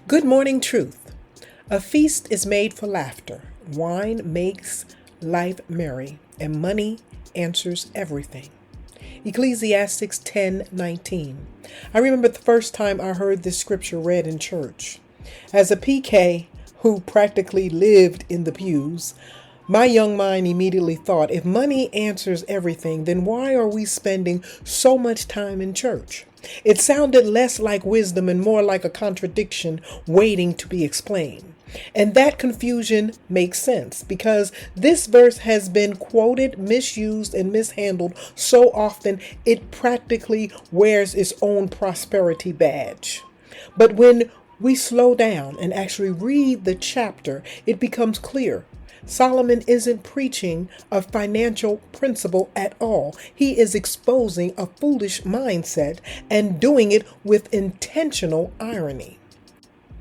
Good morning truth. A feast is made for laughter. Wine makes life merry, and money answers everything. Ecclesiastes 10:19. I remember the first time I heard this scripture read in church. As a PK who practically lived in the pews, my young mind immediately thought, if money answers everything, then why are we spending so much time in church? It sounded less like wisdom and more like a contradiction waiting to be explained. And that confusion makes sense because this verse has been quoted, misused, and mishandled so often it practically wears its own prosperity badge. But when we slow down and actually read the chapter, it becomes clear. Solomon isn't preaching a financial principle at all. He is exposing a foolish mindset and doing it with intentional irony.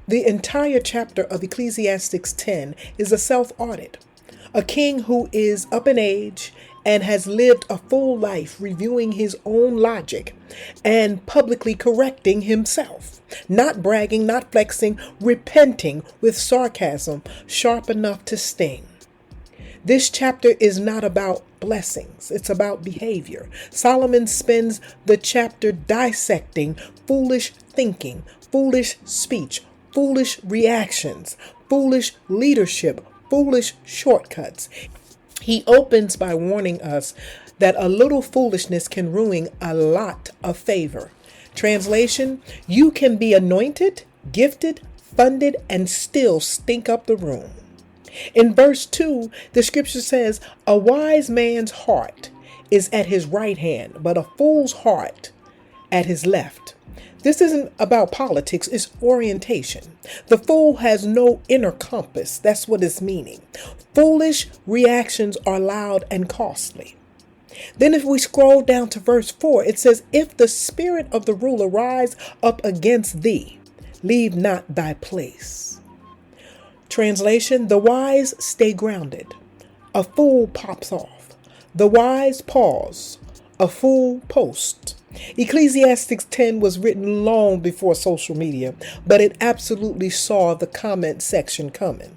The entire chapter of Ecclesiastes 10 is a self-audit. A king who is up in age and has lived a full life reviewing his own logic and publicly correcting himself. Not bragging, not flexing, repenting with sarcasm sharp enough to sting. This chapter is not about blessings. It's about behavior. Solomon spends the chapter dissecting foolish thinking, foolish speech, foolish reactions, foolish leadership, foolish shortcuts. He opens by warning us that a little foolishness can ruin a lot of favor. Translation, you can be anointed, gifted, funded, and still stink up the room. In verse 2, the scripture says, a wise man's heart is at his right hand, but a fool's heart at his left. This isn't about politics, it's orientation. The fool has no inner compass. That's what it's meaning. Foolish reactions are loud and costly. Then if we scroll down to verse 4, it says, if the spirit of the ruler rise up against thee, leave not thy place. Translation, the wise stay grounded. A fool pops off. The wise pause. A fool posts. Ecclesiastes 10 was written long before social media, but it absolutely saw the comment section coming.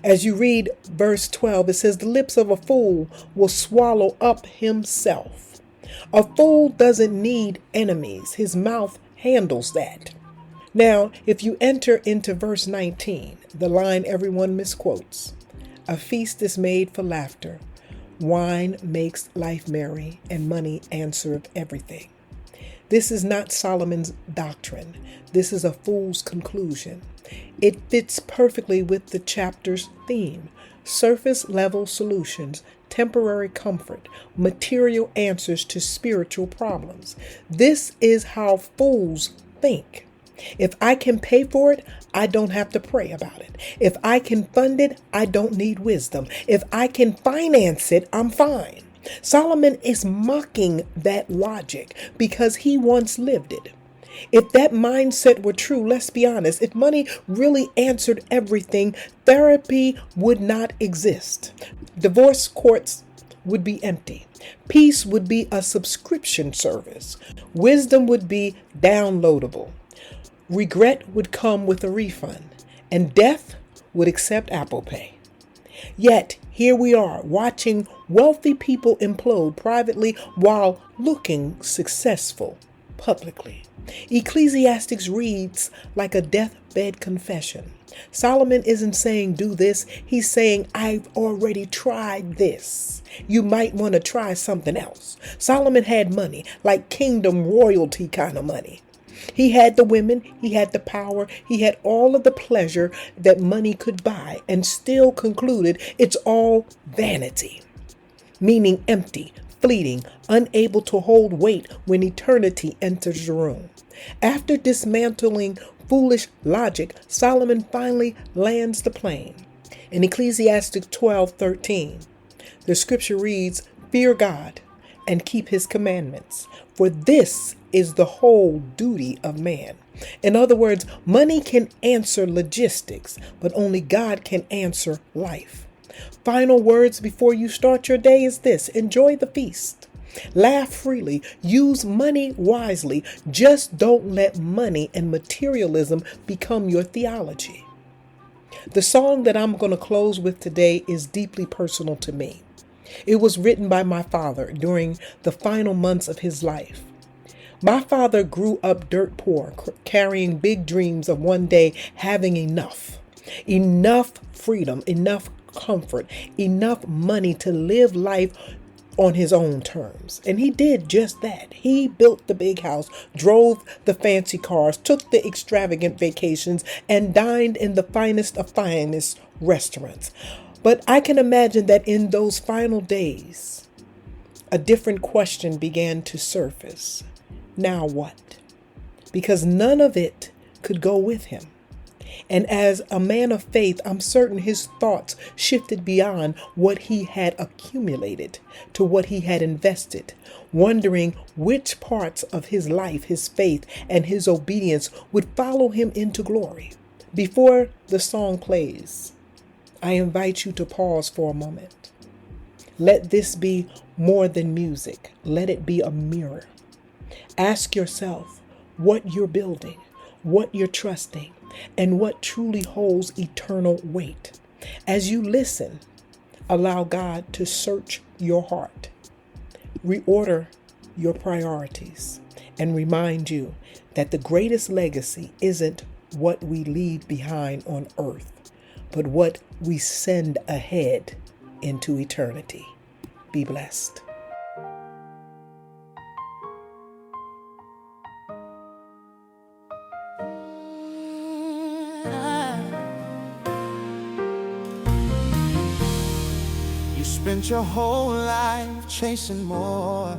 As you read verse 12, it says, the lips of a fool will swallow up himself. A fool doesn't need enemies. His mouth handles that. Now, if you enter into verse 19, the line everyone misquotes, a feast is made for laughter. Wine makes life merry, and money answereth everything. This is not Solomon's doctrine. This is a fool's conclusion. It fits perfectly with the chapter's theme: surface level solutions, temporary comfort, material answers to spiritual problems. This is how fools think. If I can pay for it, I don't have to pray about it. If I can fund it, I don't need wisdom. If I can finance it, I'm fine. Solomon is mocking that logic because he once lived it. If that mindset were true, let's be honest, if money really answered everything, therapy would not exist. Divorce courts would be empty. Peace would be a subscription service. Wisdom would be downloadable. Regret would come with a refund, and death would accept Apple Pay. Yet, here we are watching wealthy people implode privately while looking successful publicly. Ecclesiastes reads like a deathbed confession. Solomon isn't saying do this, he's saying I've already tried this. You might want to try something else. Solomon had money, like kingdom royalty kind of money. He had the women, he had the power, he had all of the pleasure that money could buy, and still concluded it's all vanity, meaning empty, fleeting, unable to hold weight when eternity enters the room. After dismantling foolish logic, Solomon finally lands the plane. In Ecclesiastes 12:13, the scripture reads, fear God and keep his commandments, for this is the whole duty of man. In other words, money can answer logistics, but only God can answer life. Final words before you start your day is this: enjoy the feast. Laugh freely. Use money wisely. Just don't let money and materialism become your theology. The song that I'm going to close with today is deeply personal to me. It was written by my father during the final months of his life. My father grew up dirt poor, carrying big dreams of one day having enough freedom, enough comfort, enough money to live life on his own terms. And he did just that. He built the big house, drove the fancy cars, took the extravagant vacations, and dined in the finest of finest restaurants. But I can imagine that in those final days, a different question began to surface. Now what? Because none of it could go with him. And as a man of faith, I'm certain his thoughts shifted beyond what he had accumulated to what he had invested, wondering which parts of his life, his faith, and his obedience would follow him into glory. Before the song plays, I invite you to pause for a moment. Let this be more than music. Let it be a mirror. Ask yourself what you're building, what you're trusting, and what truly holds eternal weight. As you listen, allow God to search your heart, reorder your priorities, and remind you that the greatest legacy isn't what we leave behind on earth, but what we send ahead into eternity. Be blessed. You spent your whole life chasing more,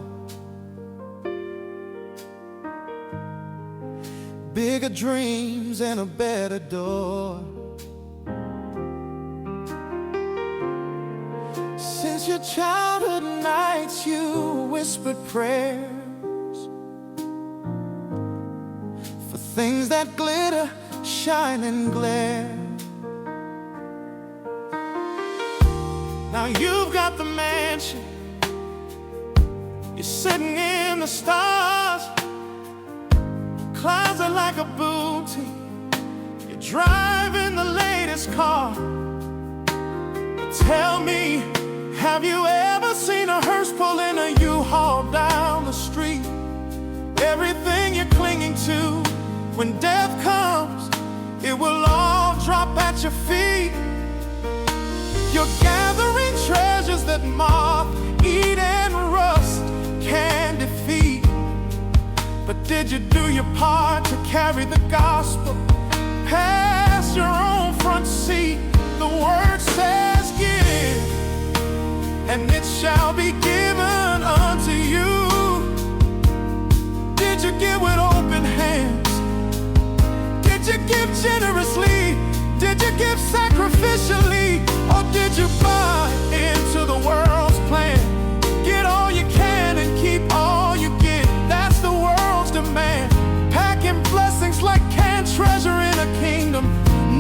bigger dreams and a better door. Since your childhood nights you whispered prayers for things that glitter, shine and glare. Now you've got the mansion, you're sitting in the stars, clouds are like a booty, you're driving the latest car. Tell me, have you ever seen a hearse pulling a U-Haul down the street? Everything you're clinging to, when death comes, it will all drop at your feet. You're gathering treasures that moth, eat, and rust can defeat. But did you do your part to carry the gospel past your own front seat? The word says give, and it shall be given unto you. Did you give with open hands? Did you give generously? Did you give sacrificially? Or did you buy into the world's plan? Get all you can and keep all you get. That's the world's demand. Packing blessings like canned treasure in a kingdom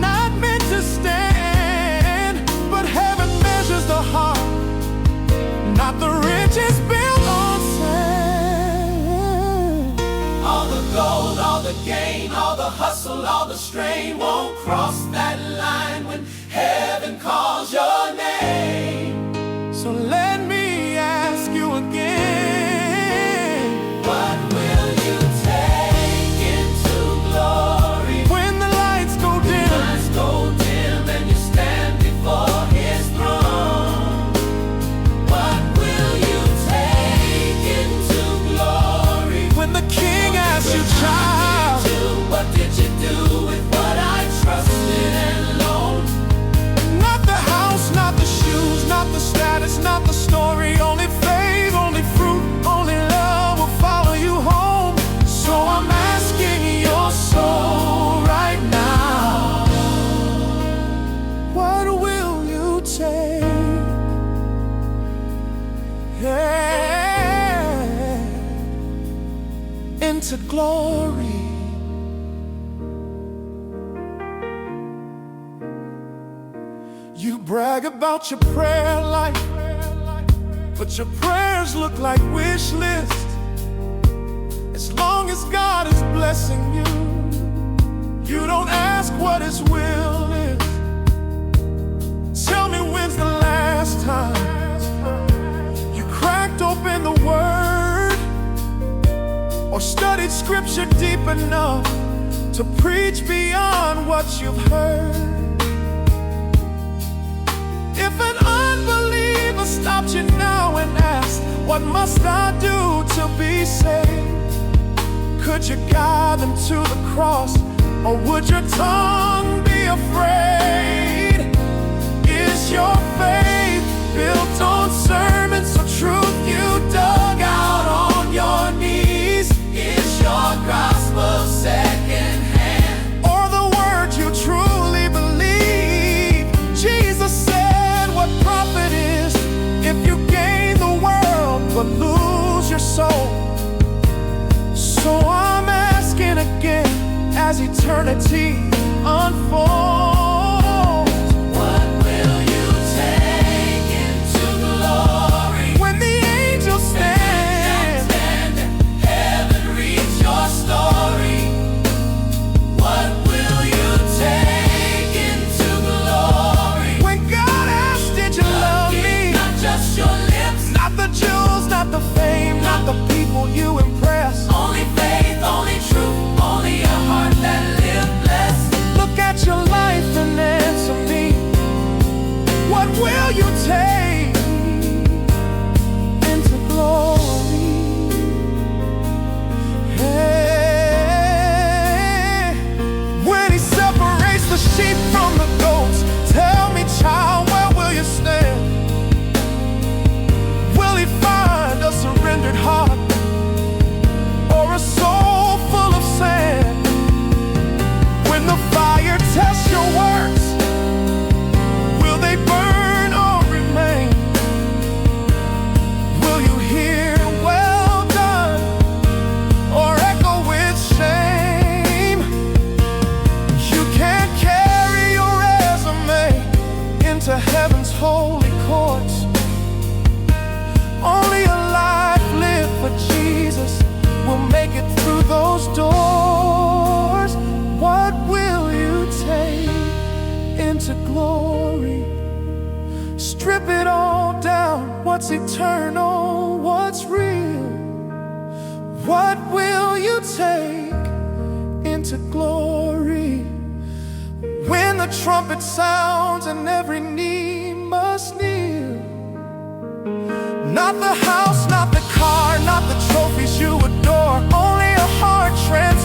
not meant to stand. But heaven measures the heart, not the riches built on sand. All the gold, all the gain, all the hustle, all the strain won't cross that line when heaven calls your name. So let me ask you again, what will you take into glory when the lights go dim? The lights go dim and you stand before his throne? What will you take into glory When the king asks you, child, what did you do with what I trusted and loaned? not the house, not the shoes, not the status, not the story. Only faith, only fruit, only love will follow you home. So I'm asking your soul right now, what will you take? Yeah, into glory. You brag about your prayer life, but your prayer prayers look like wish lists. As long as God is blessing you, you don't ask what His will is. Tell me, when's the last time you cracked open the Word or studied Scripture deep enough to preach beyond what you've heard? If an unbeliever stopped you now and asked, what must I do to be saved? Could you guide them to the cross, or would your tongue be afraid? Is your faith built on sermons or truth you dug out on your knees? Is your gospel secondhand, or the word you truly believe? Jesus said, what profit is if you gain the world but lose your soul? So I'm asking again, as eternity unfolds, what will you take into glory when the angels stand and heaven reads your story? What will you take into glory when God asks, did you love me? Not just your lips, not the jewels, not the fame, not the people you impress. Only faith, only truth, only a heart that lived blessed. Look at your life and answer me. What will you take into glory? Hey, when He separates the sheep from the goats, tell me, child, where will you stand? Will He find a surrendered heart, or a soul full of sand? When the fire tests your works, will they burn or remain? Will you hear, well done, or echo with shame? You can't carry your resume into heaven's holy courts. Only a life lived for Jesus will make it through those doors. What will you take into glory? Strip it all down. What's eternal? What's real? What will you take into glory when the trumpet sounds and every knee must kneel? Not the house, not the car, not the trophies you adore, only a heart transformed.